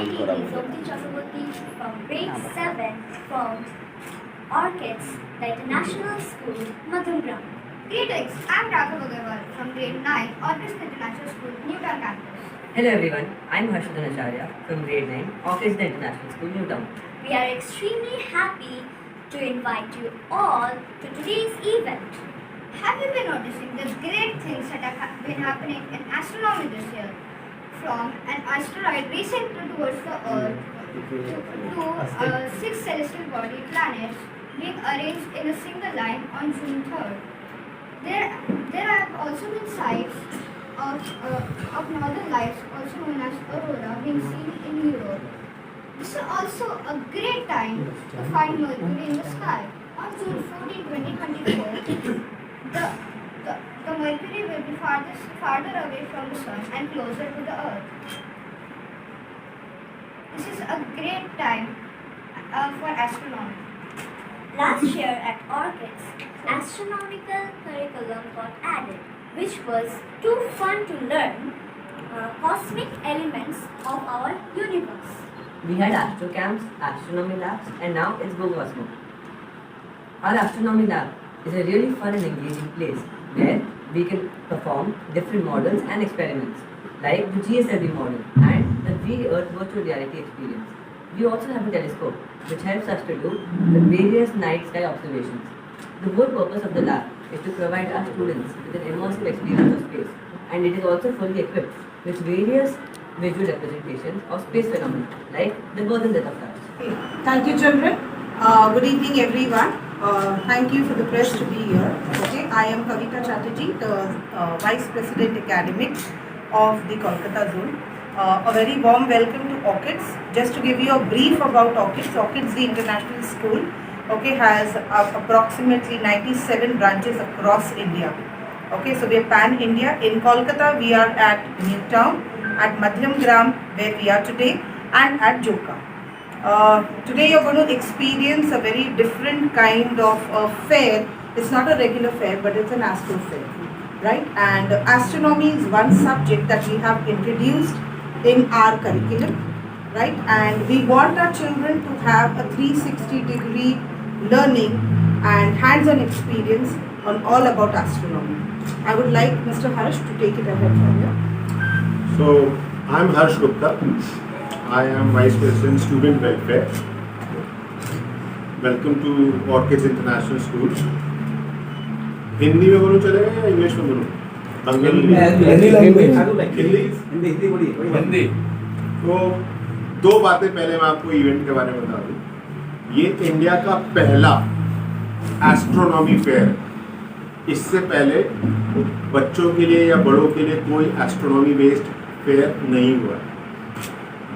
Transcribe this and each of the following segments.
My name is Jyoti Chakraborty from grade 7 from Orchids, the International School, Madhumgram. Greetings, I'm Raghav Agarwal from grade 9, Orchids International School, Newtown campus. Hello everyone, I'm Harshvardhan Acharya from grade 9, Orchids International School, Newtown. We are extremely happy to invite you all to today's event. Have you been noticing the great things that have been happening in astronomy this year? From an asteroid racing towards the Earth to 6 celestial body planets being arranged in a single line on June 3rd. There have also been sights of northern lights, also known as aurora, being seen in Europe. This is also a great time to find Mercury in the sky. On June 14, 2024, the Mercury will be farther away from the Sun and closer to the Earth. This is a great time for astronomy. Last year at Orchids, astronomical curriculum got added, which was too fun to learn cosmic elements of our universe. We had astro camps, astronomy labs, and now it's Go Cosmo. Our astronomy lab is a really fun and engaging place where we can perform different models and experiments like the GSLV model and the 3D Earth virtual reality experience. We also have a telescope which helps us to do the various night sky observations. The whole purpose of the lab is to provide our students with an immersive experience of space, and it is also fully equipped with various visual representations of space phenomena like the birth and death of stars. Thank you, children. Good evening, everyone. Thank you for the press to be here. Okay, I am Kavita Chatterjee, the Vice President Academic of the Kolkata Zone. A very warm welcome to Orchids. Just to give you a brief about Orchids, Orchids, the international school, okay, has approximately 97 branches across India. Okay, so we are pan-India. In Kolkata, we are at Newtown, at Madhumgram, where we are today, and at Joka. Today you're going to experience a very different kind of fair. It's not a regular fair, but it's an astro fair, right? And astronomy is one subject that we have introduced in our curriculum, right? And we want our children to have a 360-degree learning and hands-on experience on all about astronomy. I would like Mr. Harsh to take it ahead from here. So, I'm Harsh Gupta. I am Vice President Student Welfare. Welcome to Orchids International School. Hindi में बोलूं चलेगा या English में बोलूं? हिंदी। तो दो बातें पहले मैं आपको इवेंट के बारे में बता दूं। ये इंडिया का पहला एस्ट्रोनॉमी फेयर। इससे पहले बच्चों के लिए या बड़ों के लिए कोई एस्ट्रोनॉमी बेस्ड फेयर नहीं हुआ।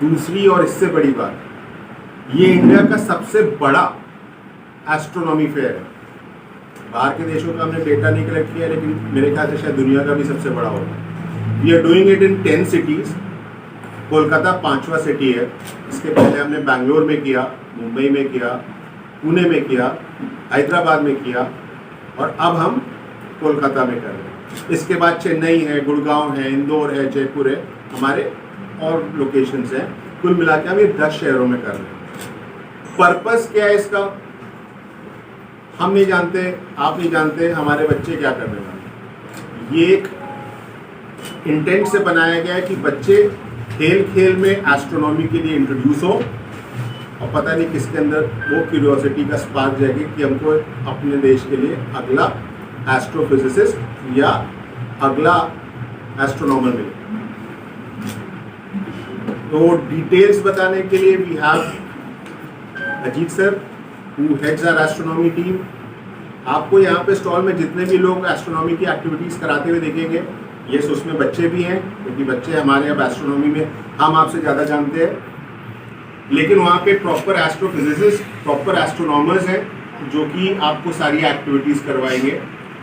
दूसरी और इससे बड़ी बात, ये इंडिया का सबसे बड़ा एस्ट्रोनॉमी फेयर है। बाहर के देशों का हमने डेटा नहीं कलेक्ट किया, लेकिन मेरे ख्याल से शायद दुनिया का भी सबसे बड़ा होगा। We are doing it in 10 cities. Kolkata 5वां सिटी है। इसके पहले हमने बैंगलोर में किया, मुंबई में किया, पुणे में किया, हैदराबाद में किया, और अब हम कोलकाता में कर रहे हैं। इसके बाद चेन्नई है, गुड़गांव है, इंदौर है, जयपुर है, हमारे और लोकेशंस हैं। कुल मिला के हम ये 10 शहरों में कर रहे हैं। पर्पस क्या है इसका हम नहीं जानते, आप नहीं जानते, हमारे बच्चे क्या करने वाले। ये एक इंटेंट से बनाया गया है कि बच्चे खेल खेल में एस्ट्रोनॉमी के लिए इंट्रोड्यूस हो, और पता नहीं किसके अंदर वो क्यूरियोसिटी का स्पार्क जाएगी कि हमको अपने देश के लिए अगला एस्ट्रोफिजिसिस्ट या अगला एस्ट्रोनॉमर मिले। तो डिटेल्स बताने के लिए we have Ajit sir who heads our astronomy team. आपको यहाँ पे स्टॉल में जितने भी लोग एस्ट्रोनॉमी की एक्टिविटीज़ कराते हुए देखेंगे, ये उसमें बच्चे भी हैं, क्योंकि बच्चे हमारे अब एस्ट्रोनॉमी में हम आपसे ज़्यादा जानते हैं, लेकिन वहाँ पे प्रॉपर एस्ट्रोफिजिसिस्ट, प्रॉपर एस्ट्रोनॉमर्स हैं जो कि आपको सारी एक्टिविटीज़ करवाएंगे।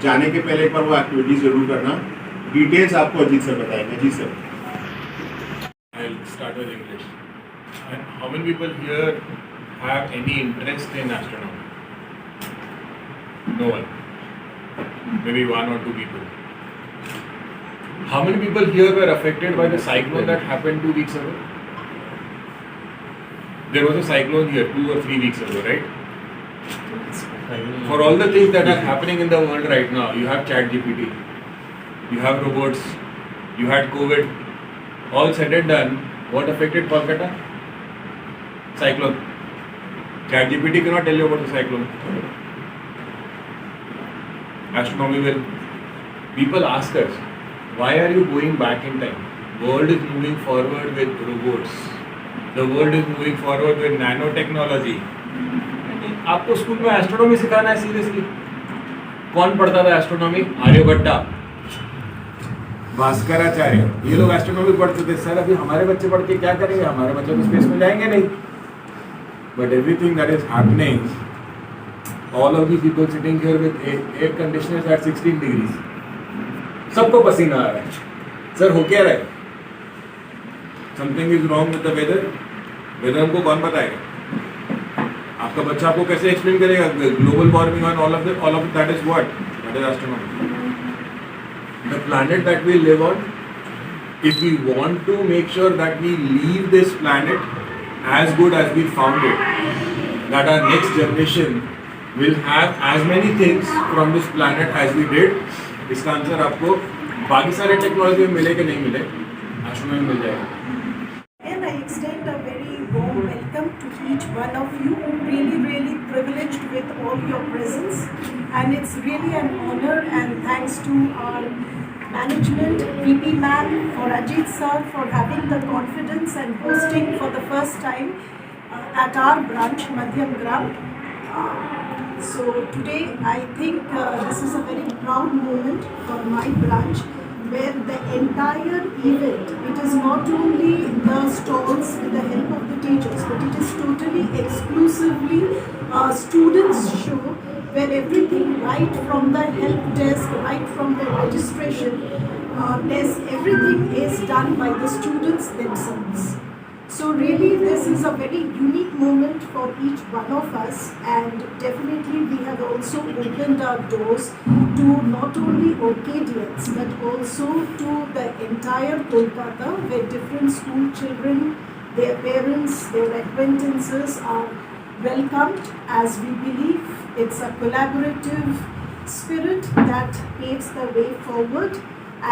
जाने के पहले एक बार वो एक्टिविटीज़ जरूर करना। डिटेल्स आपको अजीत सर बताएंगे। Ajit sir. I'll start with English. How many people here have any interest in astronomy? No one. Maybe 1 or 2 people. How many people here were affected by the cyclone that happened 2 weeks ago? there was a cyclone here 2 or 3 weeks ago, right? For all the things that are happening in the world right now, you have ChatGPT, you have robots, you had COVID. All said and done, what affected Kolkata? Cyclone. ChatGPT cannot tell you about the cyclone. Astronomy will. People ask us, why are you going back in time? World is moving forward with robots. The world is moving forward with nanotechnology. आपको school में astronomy सिखाना है seriously? कौन पढ़ता था astronomy? Aryabhatta, Bhaskaracharya, ये लोग astronomy पढ़ते थे। सर अभी हमारे बच्चे पढ़ के क्या करेंगे? हमारे बच्चे तो स्पेस में जाएंगे नहीं। But everything that is happening, all of the people sitting here with air conditioners at 16 degrees, सबको पसीना आ रहा है। सर हो क्या रहा है? Something is wrong with the weather. Weather हमको कौन बताएगा? आपका बच्चा आपको कैसे एक्सप्लेन करेगा global warming and all of that is what? That is astronomy. The planet that we live on, if we want to make sure that we leave this planet as good as we found it, that our next generation will have as many things from this planet as we did, इसका answer आपको बाकी सारे technology में मिले कि नहीं मिले, astronomy में मिल जाएगा। And I extend a very warm welcome to each one of you. Really privileged with all your presence, and it's really an honor. And thanks to our management, VP ma'am, for Ajit sir for having the confidence and hosting for the first time at our branch, Madhyam Gram. So today I think this is a very proud moment for my branch, where the entire event, it is not only the stalls with the help of the teachers, but it is totally exclusively a students show, where everything right from the help desk, right from the registration desk, everything is done by the students themselves. So really this is a very unique moment for each one of us, and definitely we have also opened our doors to not only Orchadians but also to the entire Kolkata, where different school children, their parents, their acquaintances are welcomed, as we believe it's a collaborative spirit that paves the way forward,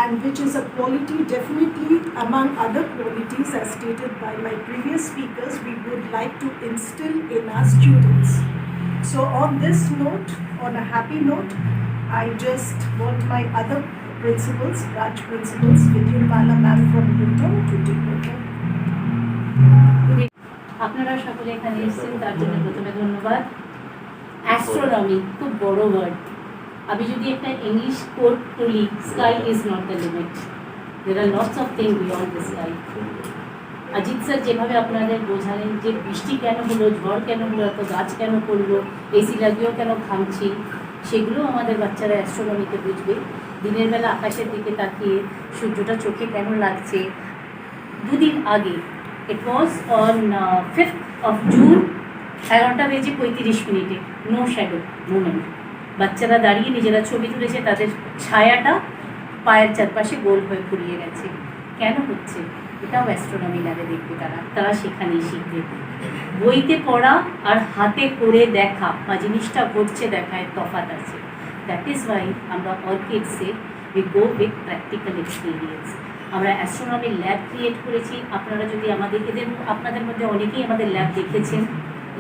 and which is a quality definitely among other qualities, as stated by my previous speakers, we would like to instill in our students. So on this note, on a happy note, I just want my other principals, branch principals, Vidyapala ma'am from Luton, to take over. আপনারা সকলে এখানে এসেছেন তার জন্য প্রথমে ধন্যবাদ। Astronomy খুব বড় ওয়ার্ড। আমি যদি একটা ইংলিশ কোড তুলি, sky is not the limit, there are lots of thing beyond the sky. Ajit sir যেভাবে আপনাদের বোঝালেন যে বৃষ্টি কেন হলো, ঝড় কেন হলো, এত গাছ কেন পড়লো, এসি লাগিয়েও কেন ঘামছি, সেগুলো আমাদের বাচ্চারা অ্যাস্ট্রোনমিতে বুঝবে। দিনের বেলা আকাশের দিকে তাকিয়ে সূর্যটা চোখে কেন লাগছে। দুদিন আগে, it was on 5th of June, 11:35 no shadow movement. বাচ্চারা দাঁড়িয়ে নিজেরা ছবি তুলেছে, তাদের ছায়াটা পায়ের চারপাশে গোল হয়ে ঘুরিয়ে গেছে। কেন হচ্ছে? এটাও অ্যাস্ট্রোনমি ল্যাবে দেখবে তারা সেখানেই শিখবে। বইতে পড়া আর হাতে করে দেখা বা জিনিসটা ঘটছে দেখায় তফাৎ আছে। দ্যাট ইজ ওয়াই আমরা অর্কিডসে we go with practical experience. আমরা অ্যাস্ট্রোনমি ল্যাব ক্রিয়েট করেছি। আপনারা যদি আপনাদের মধ্যে অনেকেই আমাদের ল্যাব দেখেছেন,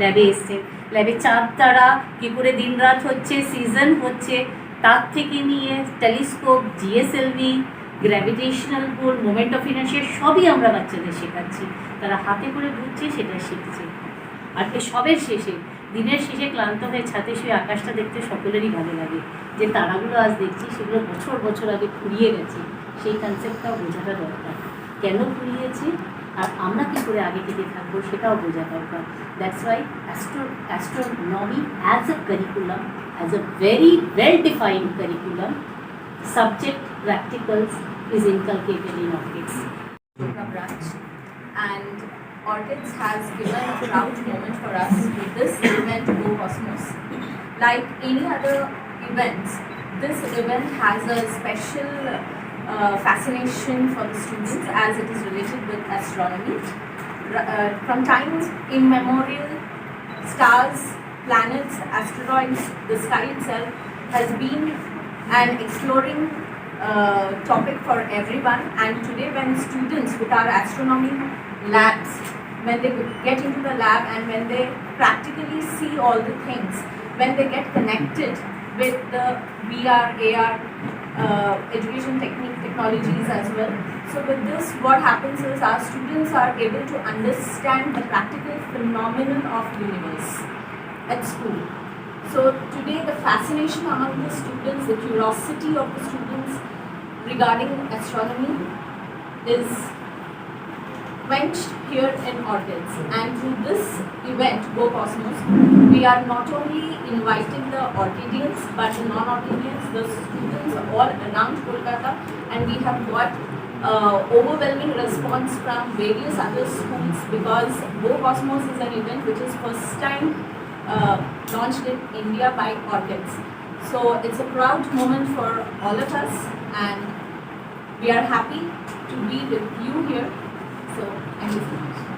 ল্যাবে এসছেন। ল্যাবে চাঁদ তারা কী করে দিন রাত হচ্ছে, সিজন হচ্ছে, তার থেকে নিয়ে telescope, GSLV, gravitational pool, moment of inertia সবই আমরা বাচ্চাদের শেখাচ্ছি। তারা হাতে করে বুঝছে, সেটা শিখছে। আর সবের শেষে, দিনের শেষে ক্লান্ত হয়ে ছাদে শুয়ে আকাশটা দেখতে সকলেরই ভালো লাগে। যে তারাগুলো আজ দেখছি সেগুলো বছর বছর আগে ফুরিয়ে গেছে, সেই কনসেপ্টটাও বোঝাটা দরকার। কেন ফুরিয়েছে আর আমরা কী করে আগে থেকে থাকবো সেটাও বোঝা দরকার। That's why astronomy as a curriculum, as a very well defined curriculum, subject practicals is inculcated in Orchids. Branch, and Orchids has given a proud moment for us with this event Go Cosmos. Like any other events, this event has a special fascination for the students as it is related with astronomy. from times immemorial, stars, planets, asteroids, the sky itself has been an exploring topic for everyone. And today, when students with our astronomy labs, when they get into the lab and when they practically see all the things, when they get connected with the VR, AR education technologies as well. So with this, what happens is our students are able to understand the practical phenomenon of universe at school. So today, the fascination among the students, the curiosity of the students regarding astronomy is quenched here in Orchids. And through this event, Go Cosmos, we are not only inviting the Orchidians but the non-Orchidians, the students all around Kolkata, and we have got overwhelming response from various other schools, because Go Cosmos is an event which is first time launched in India by Orchids. So it's a proud moment for all of us, and we are happy to be with you here. So thank you so much.